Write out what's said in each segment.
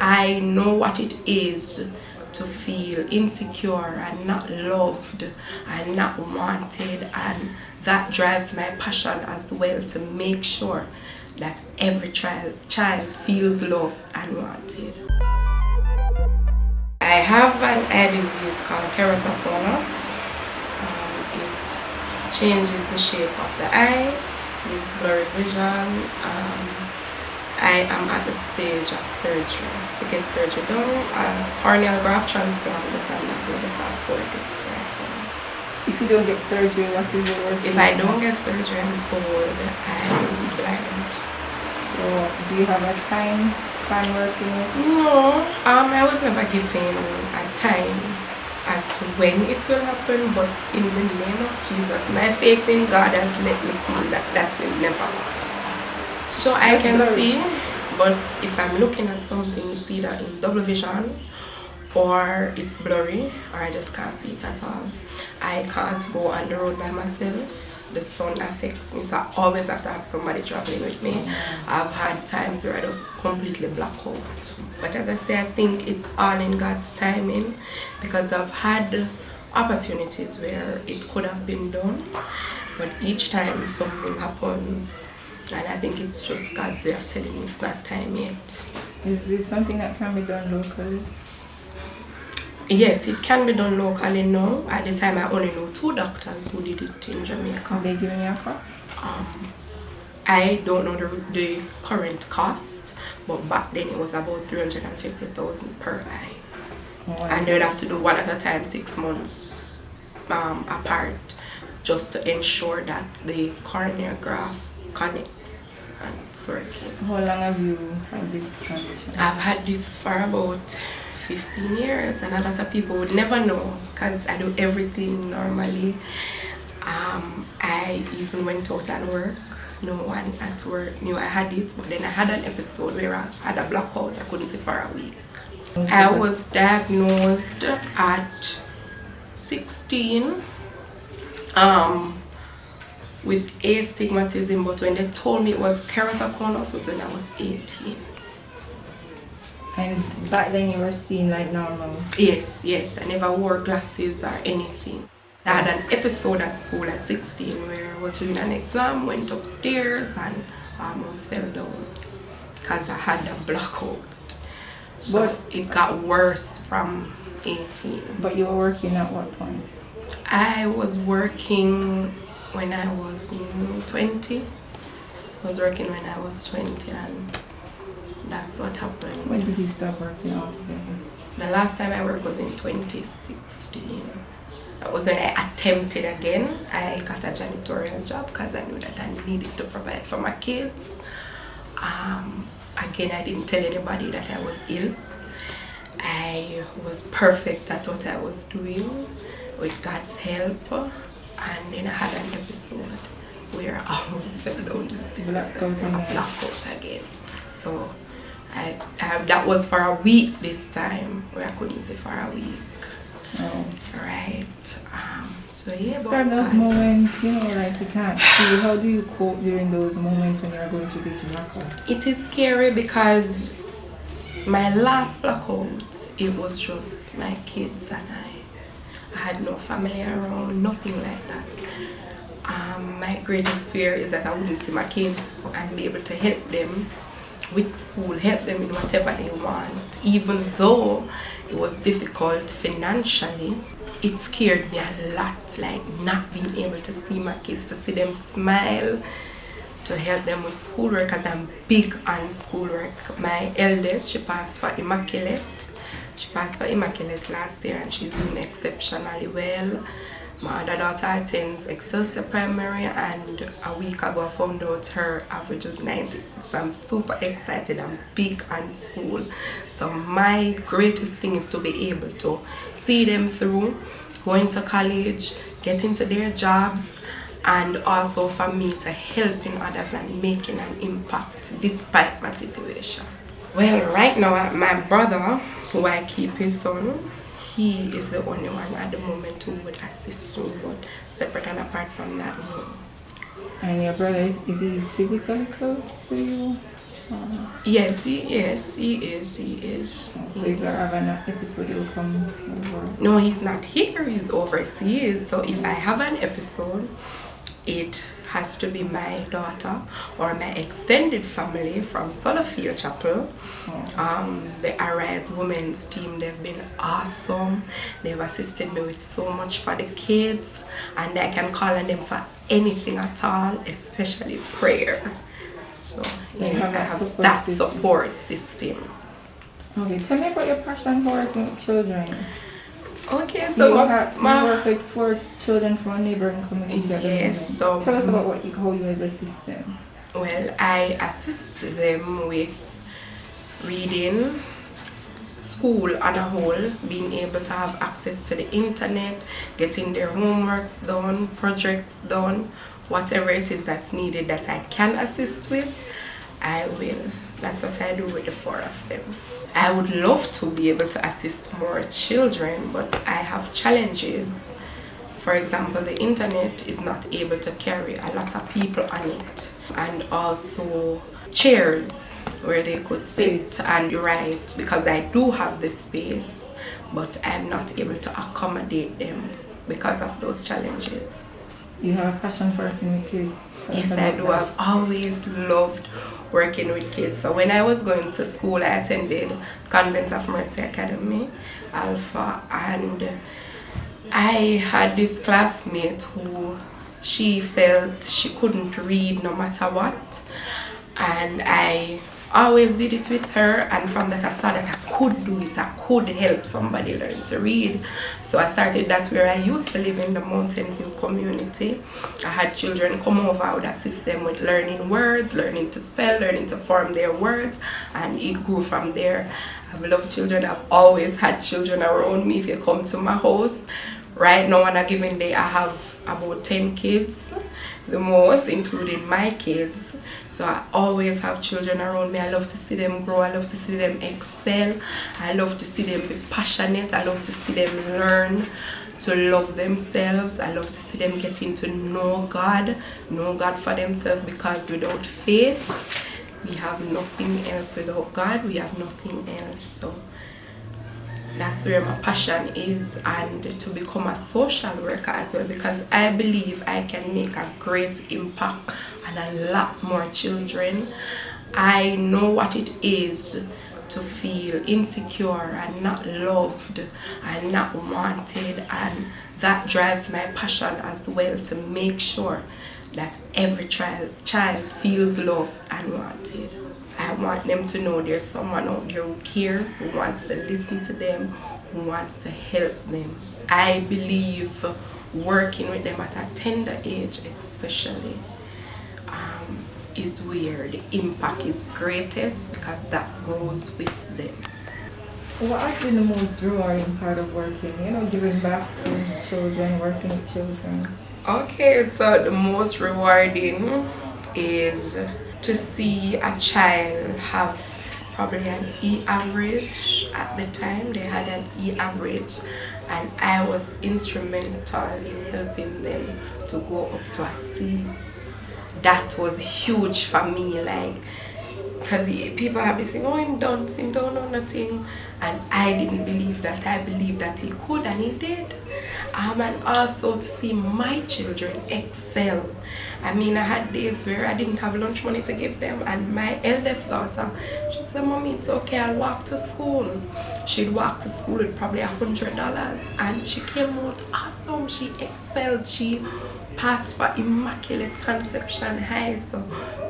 I know what it is to feel insecure and not loved and not wanted, and that drives my passion as well, to make sure that every child feels loved and wanted. I have an eye disease called Keratoconus. It changes the shape of the eye, gives blurry vision. I am at the stage of surgery to get surgery done. Corneal graft transplant, but I'm not able to afford it right now. If you don't get surgery, what is the worst? If I don't get surgery, I'm told I'm blind. So, do you have a time span working with? No, I was never given a time as to when it will happen, but in the name of Jesus, my faith in God has let me see that will never. So I can see, but if I'm looking at something, it's either in double vision or it's blurry, or I just can't see it at all. I can't go on the road by myself. The sun affects me, so I always have to have somebody traveling with me. I've had times where I just completely black out. But as I say, I think it's all in God's timing, because I've had opportunities where it could have been done, but each time something happens, and I think it's just God's way of telling me it's not time yet. Is this something that can be done locally? Yes, it can be done locally now. At the time, I only know 2 doctors who did it in Jamaica. Are they giving you a cost? I don't know the current cost, but back then it was about 350,000 per eye. Oh, and they would have to do one at a time, 6 months apart, just to ensure that the corneal graft connects and it's working. How long have you had this condition? I've had this for about 15 years, and a lot of people would never know because I do everything normally. I even went out and work. No one at work knew I had it, but then I had an episode where I had a blackout. I couldn't see for a week. Okay. I was diagnosed at 16 with astigmatism, but when they told me it was keratoconus was when I was 18. And back then you were seen like normal? Yes. I never wore glasses or anything. I had an episode at school at 16 where I was doing an exam, went upstairs and almost fell down because I had a blackout. So but it got worse from 18. But you were working at what point? I was working when I was 20. I was working when I was 20, and that's what happened. When did you stop working altogether? The last time I worked was in 2016. That was when I attempted again. I got a janitorial job because I knew that I needed to provide for my kids. Again, I didn't tell anybody that I was ill. I was perfect at what I was doing with God's help. And then I had an episode where I almost fell down the stairs. Blackout again. So that was for a week this time, where I couldn't see for a week. Oh. Right. So yeah. Describe those moments, like you can't see. How do you cope during those moments when you're going through this blackout? It is scary because my last blackout, it was just my kids and I had no family around, nothing like that. My greatest fear is that I wouldn't see my kids and be able to help them with school, help them in whatever they want. Even though it was difficult financially, it scared me a lot, like not being able to see my kids, to see them smile, to help them with schoolwork, because I'm big on schoolwork. My eldest, she passed for Immaculate. She passed for Immaculate last year and she's doing exceptionally well. My other daughter attends Excelsior Primary, and a week ago I found out her average was 90. So I'm super excited. I'm big on school. So my greatest thing is to be able to see them through, going to college, get into their jobs, and also for me to helping others and making an impact despite my situation. Well, right now my brother, who I keep his son, he is the only one at the moment who would assist me, but separate and apart from that, no. And your brother, is he physically close to you? Yes, he is. He is. So if you have an episode, you'll come over. No, he's not here. He's overseas. So if I have an episode, it has to be my daughter or my extended family from Swallowfield Chapel. The Arise Women's team, they've been awesome. They've assisted me with so much for the kids, and I can call on them for anything at all, especially prayer. So you I have have that support system. Okay, tell me about your passion for working with children. Okay, You so work with 4 children from a neighboring community. yes, so tell us about how you as a system. well, I assist them with reading, school on a whole, being able to have access to the internet, getting their homeworks done, projects done, whatever it is that's needed that I can assist with, I will. That's what I do with the 4 of them. I would love to be able to assist more children, but I have challenges. For example, the internet is not able to carry a lot of people on it, and also chairs where they could sit and write, because I do have the space, but I'm not able to accommodate them because of those challenges. You have a passion for working with kids? Yes, I do. I've always loved working with kids. So when I was going to school, I attended Convent of Mercy Academy, Alpha, and I had this classmate who she felt she couldn't read no matter what, and I always did it with her, and from that I saw that I could do it, I could help somebody learn to read. So I started that where I used to live in the Mountain View community. I had children come over, I would assist them with learning words, learning to spell, learning to form their words, and it grew from there. I've loved children, I've always had children around me. If you come to my house, right now on a given day I have about 10 kids, the most, including my kids. So I always have children around me. I love to see them grow, I love to see them excel, I love to see them be passionate, I love to see them learn to love themselves, I love to see them getting to know God for themselves, because without faith we have nothing else. Without God we have nothing else. So that's where my passion is, and to become a social worker as well, because I believe I can make a great impact on a lot more children. I know what it is to feel insecure and not loved and not wanted, and that drives my passion as well, to make sure that every child feels loved and wanted. I want them to know there's someone out there who cares, who wants to listen to them, who wants to help them. I believe working with them at a tender age especially is where the impact is greatest, because that grows with them. What has been the most rewarding part of working? Giving back to children, working with children. Okay, so the most rewarding is to see a child have probably an E average. At the time they had an E average, and I was instrumental in helping them to go up to a C. That was huge for me, because people have this thing, oh, him don't know nothing, and I didn't believe that. I believed that he could, and he did. And also to see my children excel. I mean, I had days where I didn't have lunch money to give them, and my eldest daughter, she'd say, Mommy, it's okay, I'll walk to school. She'd walk to school with probably $100, and she came out awesome. She excelled. She passed for Immaculate Conception High. So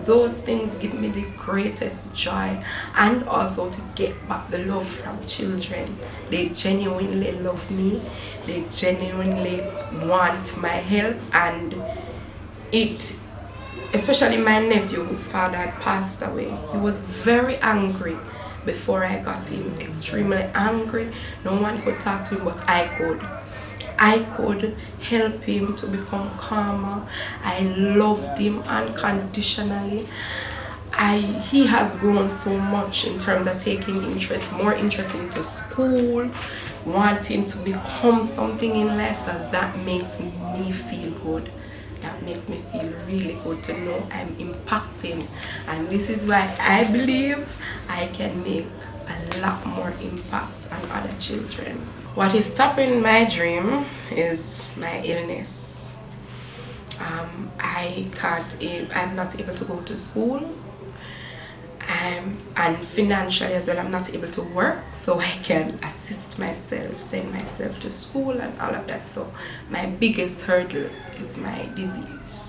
those things give me the greatest joy, and also to get back the love from children. They genuinely love me, they genuinely want my help, and especially my nephew whose father had passed away, he was very angry before I got him, extremely angry. No one could talk to him, but I could help him to become calmer. I loved him unconditionally. He has grown so much in terms of taking more interest into school, wanting to become something in life, so that makes me feel good. that makes me feel really good to know I'm impacting, and this is why I believe I can make a lot more impact on other children. What is stopping my dream is my illness. I'm not able to go to school, and financially as well I'm not able to work, so I can assist myself, send myself to school and all of that. So my biggest hurdle is my disease.